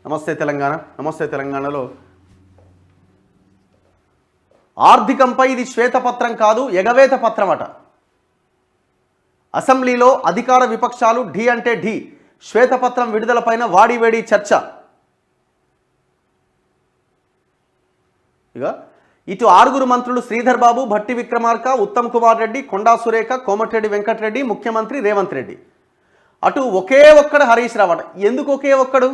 నమస్తే తెలంగాణ. నమస్తే తెలంగాణలో ఆర్థికంపై ఇది శ్వేతపత్రం కాదు, ఎగవేత పత్రం అట. అసెంబ్లీలో అధికార విపక్షాలు ఢీ అంటే ఢీ. శ్వేతపత్రం విడుదలపైన వాడివేడి చర్చ. ఇక ఇటు 6 మంత్రులు శ్రీధర్ బాబు, భట్టి విక్రమార్క, ఉత్తమ్ కుమార్ రెడ్డి, కొండా సురేఖ, కోమటిరెడ్డి వెంకటరెడ్డి, ముఖ్యమంత్రి రేవంత్ రెడ్డి. అటు ఒకే ఒక్కడు హరీష్ రావు అట. ఎందుకు ఒకే ఒక్కడు?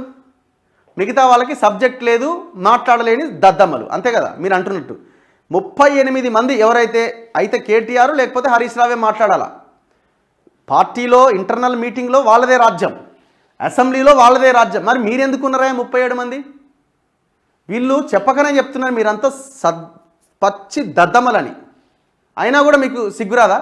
మిగతా వాళ్ళకి సబ్జెక్ట్ లేదు, మాట్లాడలేని దద్దమ్మలు, అంతే కదా మీరు అంటున్నట్టు. 38 మంది ఎవరైతే అయితే కేటీఆర్ లేకపోతే హరీష్ రావే మాట్లాడాలా. పార్టీలో ఇంటర్నల్ మీటింగ్లో వాళ్ళదే రాజ్యం, అసెంబ్లీలో వాళ్ళదే రాజ్యం. మరి మీరెందుకున్నారా 37 మంది? వీళ్ళు చెప్పకనే చెప్తున్నారు మీరంతా పచ్చి దద్దమ్మలని. అయినా కూడా మీకు సిగ్గురాదా?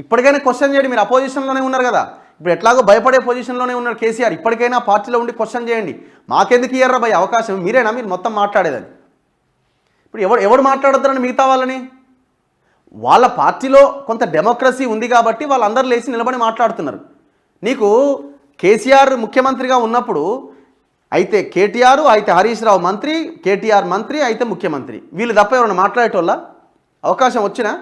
ఇప్పటికైనా క్వశ్చన్ చేయండి. మీరు అపోజిషన్లోనే ఉన్నారు కదా, ఇప్పుడు ఎట్లాగో భయపడే పొజిషన్లోనే ఉన్నారు కేసీఆర్. ఇప్పటికైనా పార్టీలో ఉండి క్వశ్చన్ చేయండి. మాకెందుకు ఇయ్యారా భయ అవకాశం? మీరేనా మీరు మొత్తం మాట్లాడేదని? ఇప్పుడు ఎవడు మాట్లాడుతారని మిగతా వాళ్ళని? వాళ్ళ పార్టీలో కొంత డెమోక్రసీ ఉంది కాబట్టి వాళ్ళందరూ లేచి నిలబడి మాట్లాడుతున్నారు. నీకు కేసీఆర్ ముఖ్యమంత్రిగా ఉన్నప్పుడు అయితే కేటీఆర్, అయితే హరీష్ రావు మంత్రి, కేటీఆర్ మంత్రి, అయితే ముఖ్యమంత్రి, వీళ్ళు తప్ప ఎవరైనా మాట్లాడేటోళ్ళ? అవకాశం వచ్చినా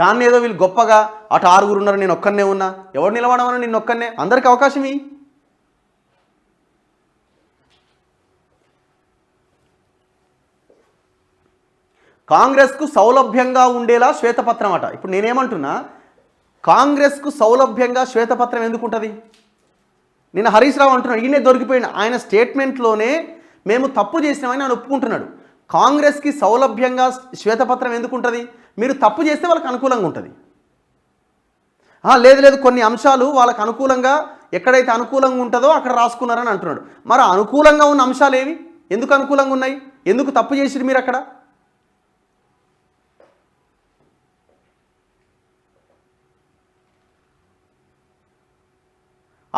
దాన్ని ఏదో వీళ్ళు గొప్పగా అటు 6 ఉన్నారు, నేను ఒక్కనే ఉన్నా, ఎవరు నిలబడమన్నా నేను ఒక్కనే, అందరికి అవకాశం ఇవి. కాంగ్రెస్కు సౌలభ్యంగా ఉండేలా శ్వేతపత్రం అట. ఇప్పుడు నేనేమంటున్నా, కాంగ్రెస్కు సౌలభ్యంగా శ్వేతపత్రం ఎందుకు ఉంటుంది? నేను హరీష్ రావు అంటున్నాను, ఈయనే దొరికిపోయింది. ఆయన స్టేట్మెంట్లోనే మేము తప్పు చేసినామని ఆయన ఒప్పుకుంటున్నాడు. కాంగ్రెస్కి సౌలభ్యంగా శ్వేతపత్రం ఎందుకు ఉంటుంది? మీరు తప్పు చేస్తే వాళ్ళకి అనుకూలంగా ఉంటుంది. లేదు కొన్ని అంశాలు వాళ్ళకి అనుకూలంగా, ఎక్కడైతే అనుకూలంగా ఉంటుందో అక్కడ రాసుకున్నారని అంటున్నాడు. మరి అనుకూలంగా ఉన్న అంశాలు ఏవి? ఎందుకు అనుకూలంగా ఉన్నాయి? ఎందుకు తప్పు చేసిరు మీరు అక్కడ?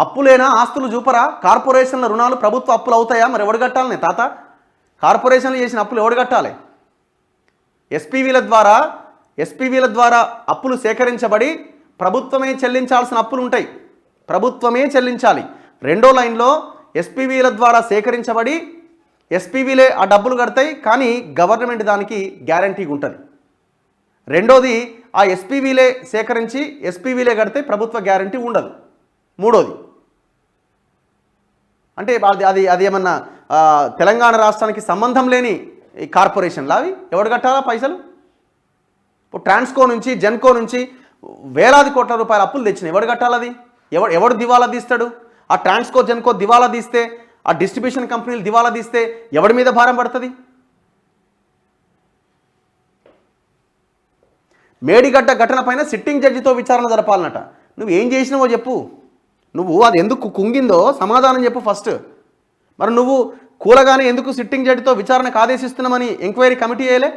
అప్పులేనా ఆస్తులు చూపరా? కార్పొరేషన్ల రుణాలు ప్రభుత్వ అప్పులు అవుతాయా? మరి ఎవడు కట్టాలనే తాత? కార్పొరేషన్లు చేసిన అప్పులు ఎవడు కట్టాలి? ఎస్పీవీల ద్వారా అప్పులు సేకరించబడి ప్రభుత్వమే చెల్లించాల్సిన అప్పులు ఉంటాయి, ప్రభుత్వమే చెల్లించాలి. రెండో లైన్లో ఎస్పీవీల ద్వారా సేకరించబడి ఎస్పీవీలే ఆ డబ్బులు కడతాయి, కానీ గవర్నమెంట్ దానికి గ్యారంటీగా ఉంటుంది. రెండోది, ఆ ఎస్పీవీలే సేకరించి ఎస్పీవీలే కడితే ప్రభుత్వ గ్యారంటీ ఉండదు. మూడోది అంటే అది ఏమన్నా తెలంగాణ రాష్ట్రానికి సంబంధం లేని కార్పొరేషన్లు అవి ఎవడు కట్టాలా పైసలు? ఇప్పుడు ట్రాన్స్కో నుంచి, జెన్కో నుంచి వేలాది కోట్ల రూపాయల అప్పులు తెచ్చినాయి, ఎవడు కట్టాలది? ఎవడు దివాలా తీస్తాడు? ఆ ట్రాన్స్కో, జెన్కో దివాలా తీస్తే, ఆ డిస్ట్రిబ్యూషన్ కంపెనీలు దివాలా తీస్తే ఎవడి మీద భారం పడుతుంది? మేడిగడ్డ ఘటన పైన సిట్టింగ్ జడ్జితో విచారణ జరపాలన్నట. నువ్వు ఏం చేసినావో చెప్పు. నువ్వు అది ఎందుకు కుంగిందో సమాధానం చెప్పు ఫస్ట్. మరి నువ్వు కూలగానే ఎందుకు సిట్టింగ్ జడ్జితో విచారణకు ఆదేశిస్తున్నామని ఎంక్వైరీ కమిటీ వేయలే?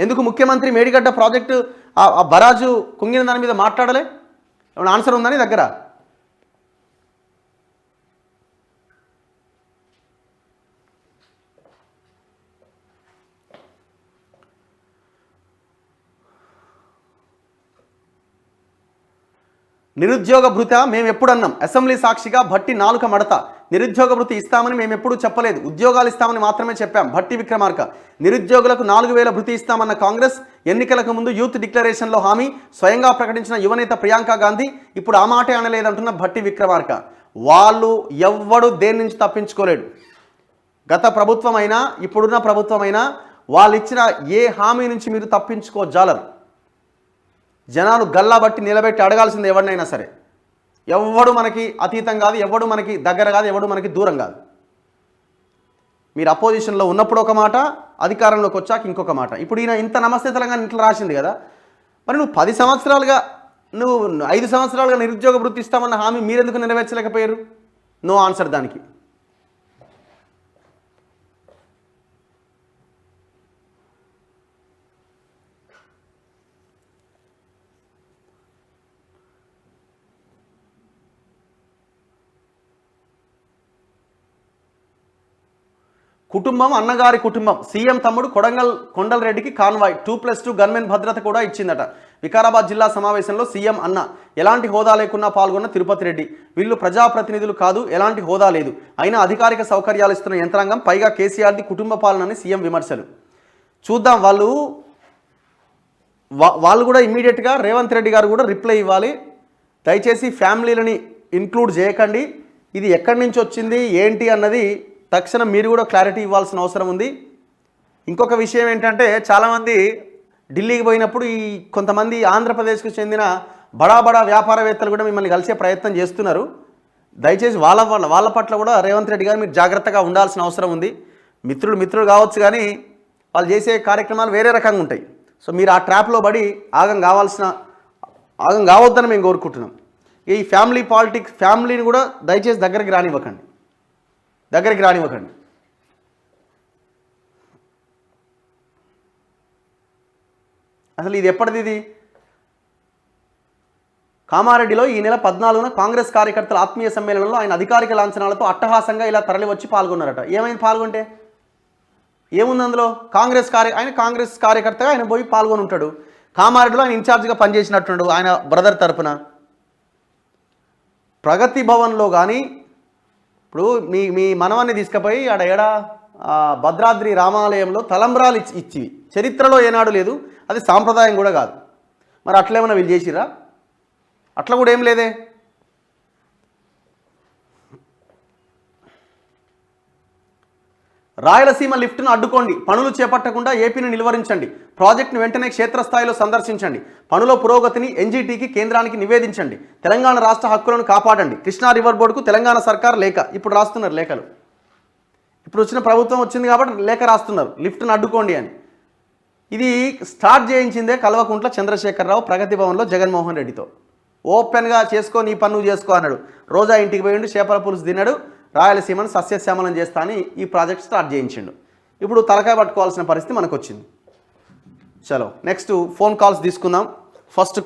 ఎందుకు ముఖ్యమంత్రి మేడిగడ్డ ప్రాజెక్టు ఆ బరాజు కుంగిన దాని మీద మాట్లాడలే? ఏమైనా ఆన్సర్ ఉందని దగ్గర? నిరుద్యోగ భృత మేము ఎప్పుడు అన్నాం? అసెంబ్లీ సాక్షిగా భట్టి నాలుక మడత. నిరుద్యోగ భృతి ఇస్తామని మేము ఎప్పుడూ చెప్పలేదు, ఉద్యోగాలు ఇస్తామని మాత్రమే చెప్పాం. భట్టి విక్రమార్క. నిరుద్యోగులకు 4000 భృతి ఇస్తామన్న కాంగ్రెస్ ఎన్నికలకు ముందు యూత్ డిక్లరేషన్లో హామీ స్వయంగా ప్రకటించిన యువనేత ప్రియాంక గాంధీ ఇప్పుడు ఆ మాటే అనలేదంటున్న భట్టి విక్రమార్క. వాళ్ళు ఎవ్వడు దేని నుంచి తప్పించుకోలేడు. గత ప్రభుత్వమైనా ఇప్పుడున్న ప్రభుత్వమైనా వాళ్ళు ఇచ్చిన ఏ హామీ నుంచి మీరు తప్పించుకోజాలరు. జనాలు గల్లా బట్టి నిలబెట్టి అడగాల్సింది ఎవరినైనా సరే. ఎవడు మనకి అతీతం కాదు, ఎవడు మనకి దగ్గర కాదు, ఎవడు మనకి దూరం కాదు. మీరు అపోజిషన్లో ఉన్నప్పుడు ఒక మాట, అధికారంలోకి వచ్చాక ఇంకొక మాట. ఇప్పుడు ఈయన ఇంత నమస్తే తెలంగాణ ఇంట్లో రాసింది కదా, మరి నువ్వు 10 సంవత్సరాలుగా, నువ్వు 5 సంవత్సరాలుగా నిరుద్యోగ వృత్తి ఇస్తామన్న హామీ మీరెందుకు నెరవేర్చలేకపోయారు? నో ఆన్సర్ దానికి. కుటుంబం అన్నగారి కుటుంబం సీఎం తమ్ముడు కొండల్ రెడ్డికి కాన్వాయ్ 2+2 గన్మెన్ భద్రత కూడా ఇచ్చిందట. వికారాబాద్ జిల్లా సమావేశంలో సీఎం అన్న ఎలాంటి హోదా లేకున్నా పాల్గొన్న తిరుపతి రెడ్డి. వీళ్ళు ప్రజాప్రతినిధులు కాదు, ఎలాంటి హోదా లేదు, అయినా అధికారిక సౌకర్యాలు ఇస్తున్న యంత్రాంగం, పైగా కేసీఆర్ది కుటుంబ పాలనని సీఎం విమర్శలు. చూద్దాం, వాళ్ళు కూడా ఇమ్మీడియట్గా రేవంత్ రెడ్డి గారు కూడా రిప్లై ఇవ్వాలి. దయచేసి ఫ్యామిలీలని ఇంక్లూడ్ చేయకండి, ఇది ఎక్కడి నుంచి వచ్చింది ఏంటి అన్నది తక్షణం మీరు కూడా క్లారిటీ ఇవ్వాల్సిన అవసరం ఉంది. ఇంకొక విషయం ఏంటంటే, చాలామంది ఢిల్లీకి పోయినప్పుడు కొంతమంది ఆంధ్రప్రదేశ్కు చెందిన బడా వ్యాపారవేత్తలు కూడా మిమ్మల్ని కలిసే ప్రయత్నం చేస్తున్నారు. దయచేసి వాళ్ళ పట్ల కూడా రేవంత్ రెడ్డి గారు మీరు జాగ్రత్తగా ఉండాల్సిన అవసరం ఉంది. మిత్రులు కావచ్చు, కానీ వాళ్ళు చేసే కార్యక్రమాలు వేరే రకంగా ఉంటాయి. సో మీరు ఆ ట్రాప్లో పడి ఆగం కావద్దని మేము కోరుకుంటున్నాం. ఈ ఫ్యామిలీ పాలిటిక్స్, ఫ్యామిలీని కూడా దయచేసి దగ్గరికి రానివ్వకండి. అసలు ఇది ఎప్పటిది? ఇది కామారెడ్డిలో ఈ నెల 14న కాంగ్రెస్ కార్యకర్తల ఆత్మీయ సమ్మేళనంలో ఆయన అధికారిక లాంఛనాలతో అట్టహాసంగా ఇలా తరలి వచ్చి పాల్గొన్నారట. ఏమైంది పాల్గొంటే? ఏముంది అందులో? ఆయన కాంగ్రెస్ కార్యకర్తగా ఆయన పోయి పాల్గొని ఉంటాడు. కామారెడ్డిలో ఆయన ఇన్ఛార్జిగా పనిచేసినట్టున్నాడు ఆయన బ్రదర్ తరపున. ప్రగతి భవన్లో కానీ ఇప్పుడు మీ మనవాన్ని తీసుకుపోయి భద్రాద్రి రామాలయంలో తలంబ్రాలు ఇచ్చి చరిత్రలో ఏనాడు లేదు, అది సాంప్రదాయం కూడా కాదు. మరి అట్లేమన్నా వీళ్ళు చేసిరా? అట్లా కూడా ఏం లేదే. రాయలసీమ లిఫ్ట్ను అడ్డుకోండి, పనులు చేపట్టకుండా ఏపీని నిలువరించండి, ప్రాజెక్టును వెంటనే క్షేత్రస్థాయిలో సందర్శించండి, పనుల పురోగతిని ఎన్జీటీకి కేంద్రానికి నివేదించండి, తెలంగాణ రాష్ట్ర హక్కులను కాపాడండి. కృష్ణా రివర్ బోర్డుకు తెలంగాణ సర్కార్ లేఖ. ఇప్పుడు రాస్తున్నారు లేఖలు. ఇప్పుడు వచ్చిన ప్రభుత్వం వచ్చింది కాబట్టి లేఖ రాస్తున్నారు, లిఫ్ట్ను అడ్డుకోండి అని. ఇది స్టార్ట్ చేయించిందే కల్వకుంట్ల చంద్రశేఖరరావు ప్రగతి భవన్లో జగన్మోహన్ రెడ్డితో. ఓపెన్గా చేసుకో, నీ పన్ను చేసుకో అన్నాడు. రోజా ఇంటికి పోయిండు, చేపల పులుసు తిన్నాడు, రాయలసీమను సస్యశ్యామలం చేస్తా అని ఈ ప్రాజెక్ట్ స్టార్ట్ చేయించిండు. ఇప్పుడు తలకాయ పట్టుకోవాల్సిన పరిస్థితి మనకు వచ్చింది. చలో నెక్స్ట్ ఫోన్ కాల్స్ తీసుకుందాం. ఫస్ట్